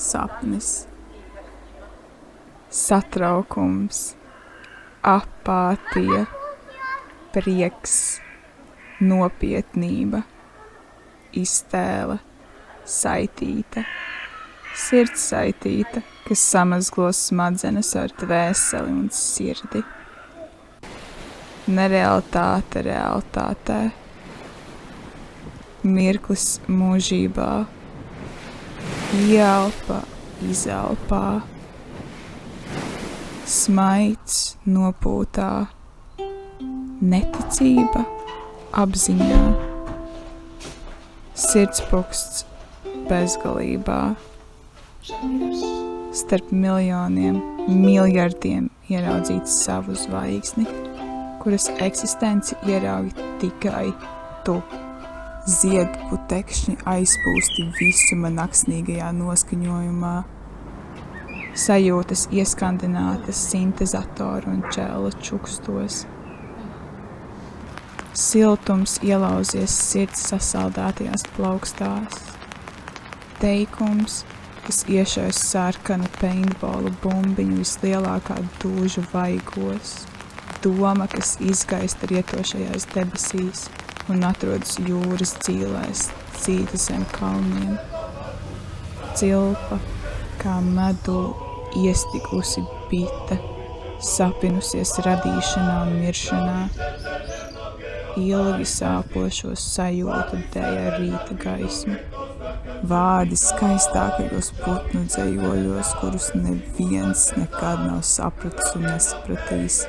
sapnis, satraukums, apātija, prieks, nopietnība, iztēle, saitīta, sirds saitīta, kas samazglos smadzenes ar dvēseli un sirdi. Nerealitāte realitātē, mirklis mūžībā, ieelpa izelpā, smaids nopūtā, neticība apziņā, sirdspuksts bezgalībā, starp miljoniem, miljardiem ieraudzīt savu zvaigzni, kuras eksistenci ieraugi tikai tu. Ziedputekšņi aizpūsti visuma naksnīgajā noskaņojumā, sajūtas ieskandinātas sintezatoru un čēla čukstos. Siltums ielauzies sirds sasaldētajās plaukstās. Teikums, kas iešaujas sarkanu peintbolu bumbiņu vislielākā dūžu vaigos. Doma, kas izgaista rietošajās debesīs un atrodas jūras dzīlēs, cīta zem kalniem. Cilpa, kā medū iestigusi bite, sapinusies radīšanā un miršanā. Ilgi sāpošo sajūtu dēja rīta gaismu. Vārdi skaistākajos putnu dzejoļos, kurus neviens nekad nav sapratis un nesapratīs.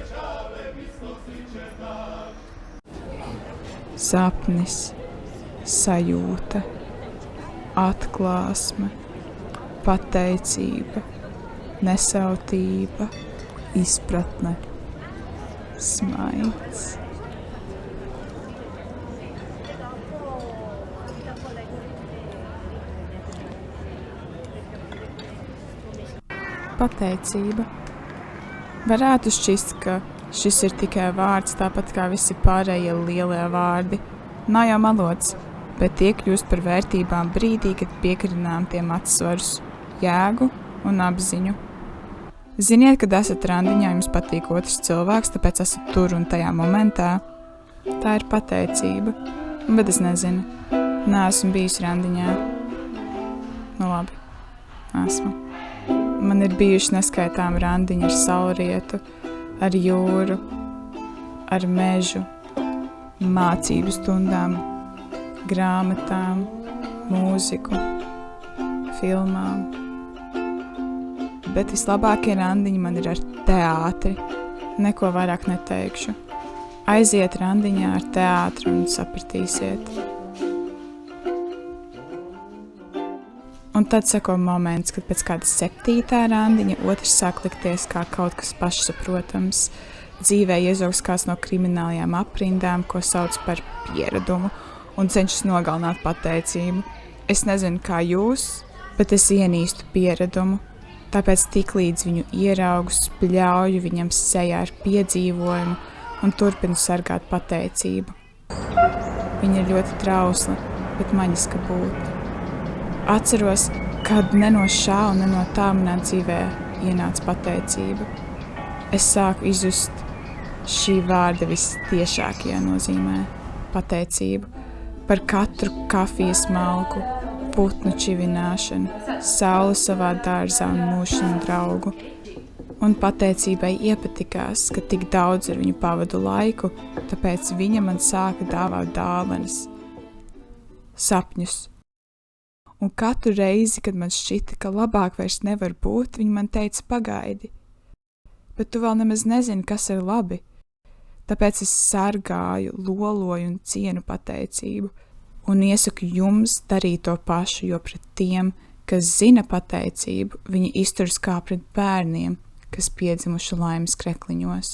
Sapnis, sajūta, atklāsme, pateicība, nesautība, izpratne, smaids. Pateicība. Varētu šķist, ka šis ir tikai vārds, tāpat kā visi pārējie lielie vārdi. Nav jau malots, bet tie kļūst par vērtībām brīdī, kad piekarinām tiem atsvarus, jēgu un apziņu. Ziniet, kad esat randiņā, jums patīk otrs cilvēks, tāpēc esat tur un tajā momentā. Tā ir pateicība, bet es nezinu. Neesmu bijis randiņā. Nu labi, esmu. Man ir bijuši neskaitām randiņi ar saulrietu, ar jūru, ar mežu, mācību stundām, grāmatām, mūziku, filmām. Bet vislabākie randiņi man ir ar teātri. Neko vairāk neteikšu. Aiziet randiņā ar teātri un sapratīsiet. Un tad seko moments, kad pēc kāda 7. randiņa otrs sāk likties kā kaut kas pašsaprotams. Dzīvē iezaugs kāds no kriminālajām aprindām, ko sauc par pieradumu, un cenšas nogalināt pateicību. Es nezinu, kā jūs, bet es ienīstu pieradumu. Tāpēc tiklīdz viņu ieraugu, spļauju viņam sejā ar piedzīvojumu un turpinu sargāt pateicību. Viņa ir ļoti trausla, bet maģiska būtne. Atceros, kad ne no šā un ne no tā manā dzīvē ienāca pateicība. Es sāku izjust šī vārda vistiešākajā nozīmē pateicību par katru kafijas malku, putnu čivināšanu, sauli savā dārzā un mūšanu draugu. Un pateicībai iepatikās, ka tik daudz ar viņu pavadu laiku, tāpēc viņa man sāka dāvāt dāvanas, sapņus. Un katru reizi, kad man šķita, ka labāk vairs nevar būt, viņa man teica pagaidi. Bet tu vēl nemaz nezini, kas ir labi. Tāpēc es sargāju, loloju un cienu pateicību. Un iesaku jums darīt to pašu, jo pret tiem, kas zina pateicību, viņi izturas kā pret bērniem, kas piedzimuši laimes krekliņos.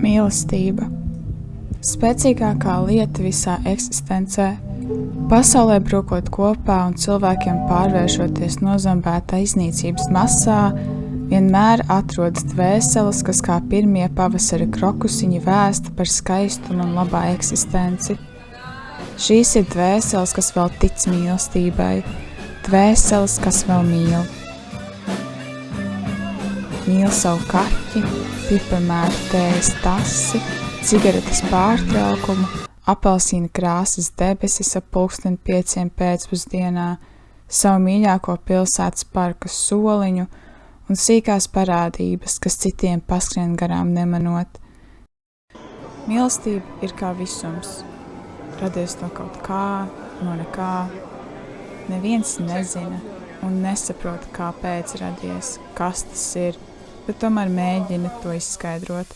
Mīlestība. Spēcīgākā lieta visā eksistencē, pasaulē brūkot kopā un cilvēkiem pārvēršoties nozambētā iznīcības masā, vienmēr atrodas dvēseles, kas kā pirmie pavasara krokusiņi vēsta par skaistumu un labā eksistenci. Šīs ir dvēseles, kas vēl tic mīlestībai, dvēseles, kas vēl mīl. Mīl savu kaķi, piparmēru tējas tasi, cigaretes pārtraukumu, apelsīna krāsas debesis ap 5:00 pēcpusdienā, savu mīļāko pilsētas parka soliņu un sīkās parādības, kas citiem paskrien garām nemanot. Mīlestība ir kā visums, radies no kaut kā, no nekā. Neviens nezina un nesaprot, kāpēc radies, kas tas ir, bet tomēr mēģina to izskaidrot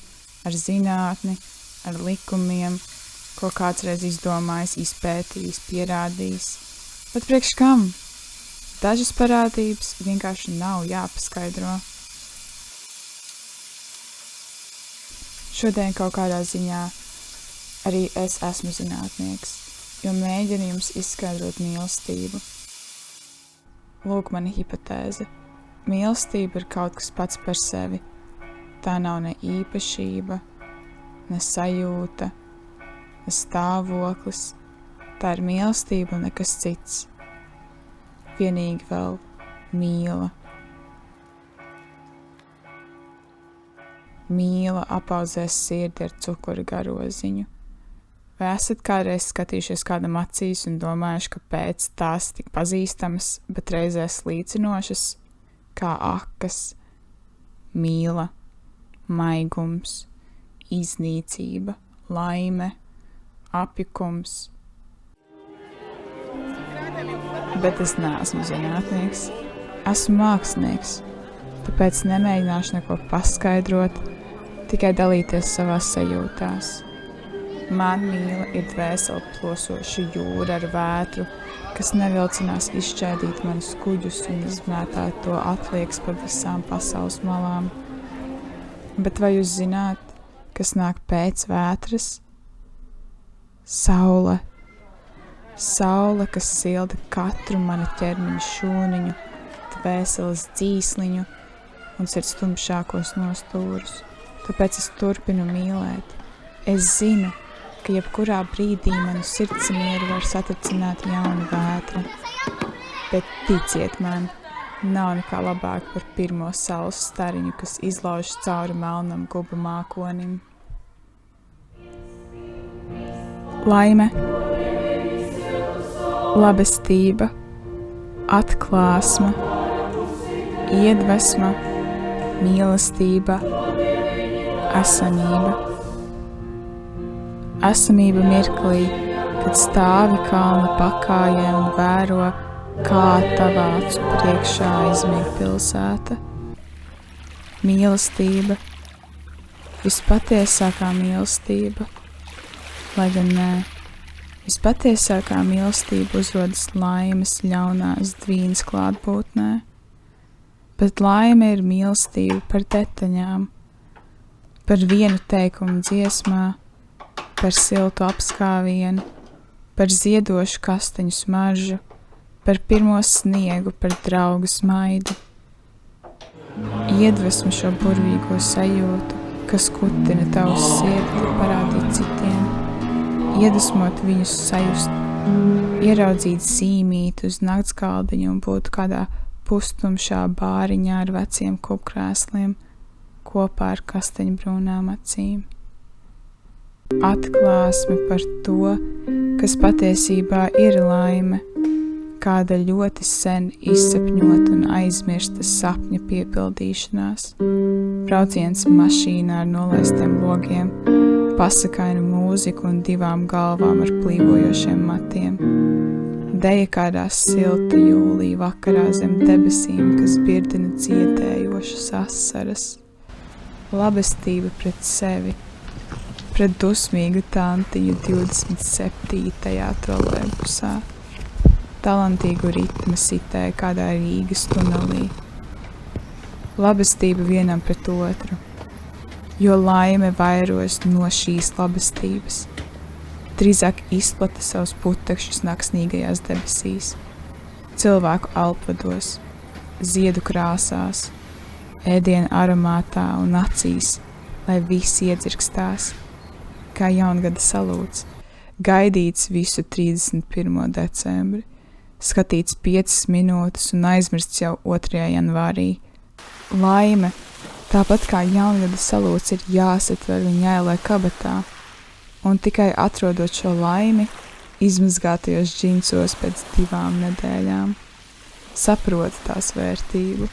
ar zinātni, ar likumiem, ko kāds reiz izdomājis, izpētījis, pierādījis. Bet priekš kam? Dažas parādības vienkārši nav jāpaskaidro. Šodien kaut kādā ziņā arī es esmu zinātnieks, jo mēģinu jums izskaidrot mīlestību. Lūk mana hipotēze. Mīlestība ir kaut kas pats par sevi. Tā nav ne īpašība, ne sajūta, ne stāvoklis. Tā ir mīlestība un nekas cits. Vienīgi vēl mīla. Mīla apaudzēs sirdi ar cukura garoziņu. Vai esat kādreiz skatījušies kādam acīs un domājuši, kāpēc tās tik pazīstamas, bet reizē slīcinošas, kā akas, mīla, maigums, iznīcība, laime, apjukums? Bet es neesmu zinātnieks, esmu mākslinieks, tāpēc nemēģināšu neko paskaidrot, tikai dalīties savās sajūtās. Man mīla ir dvēseli plosoša jūra ar vētru, kas nevilcinās izšķēdīt manus kuģus un izmētāt to atlieks pa visām pasaules malām. Bet vai jūs zināt, kas nāk pēc vētras? Saule. Saule, kas silda katru mana ķermeņa šūniņu, dvēseles dzīsliņu un sirds tumšākos nostūrus. Tāpēc es turpinu mīlēt. Es zinu, ka jebkurā brīdī manu sirds mieru var satricināt jauna vētra. Bet ticiet man, nav nekā labāk par pirmo saules stariņu, kas izlauž cauri melnam gubu mākonim. Laime, labestība, atklāsma, iedvesma, mīlestība, esamība. Esamība mirklī, kad stāvi kalna pakājē un vēro, kā tavā acu priekšā aizmieg pilsēta. Mīlestība, vispatiesākā mīlestība, lai gan nē, vispatiesākā mīlestība uzrodas laimes ļaunās dvīnas klātbūtnē, bet laime ir mīlestība par detaļām, par vienu teikumu dziesmā, par siltu apskāvienu, par ziedošu kasteņu smaržu, par pirmo sniegu, par draugu smaidu. Iedvesmu šo burvīgo sajūtu, kas kutina tavu sirdi, parādīt citiem, iedvesmot viņus sajust, ieraudzīt zīmīti uz naktsgaldiņu un būt kādā pustumšā bāriņā ar veciem kupkrēsliem, kopā ar kasteņbrūnām acīm. Atklāsme par to, kas patiesībā ir laime, kāda ļoti sen izsapņota un aizmirsta sapņa piepildīšanās, brauciens mašīnā ar nolaistiem logiem, pasakainu mūziku un divām galvām ar plīvojošiem matiem, deja kādā silta jūlija vakarā zem debesīm, kas birdina dziedējošas asaras, labestība pret sevi, pret dusmīgu tantiņu 27. trolejbusā, talantīgu ritmu sitēja kādā Rīgas tunelī. Labestība vienam pret otru, jo laime vairojas no šīs labestības, drīzāk izplata savus putekšus naksnīgajās debesīs, cilvēku alpvados, ziedu krāsās, ēdienu aromātā un acīs, lai visi iedzirkstās, kā jaungada salūts, gaidīts visu 31. decembri, skatīts 5 minūtes un aizmirsts jau 2. janvārī. Laime, tāpat kā jaungada salūts, ir jāsatver un jāieliek kabatā, un tikai atrodot šo laimi, izmazgātajos džinsos pēc 2 nedēļām, saproti tās vērtību.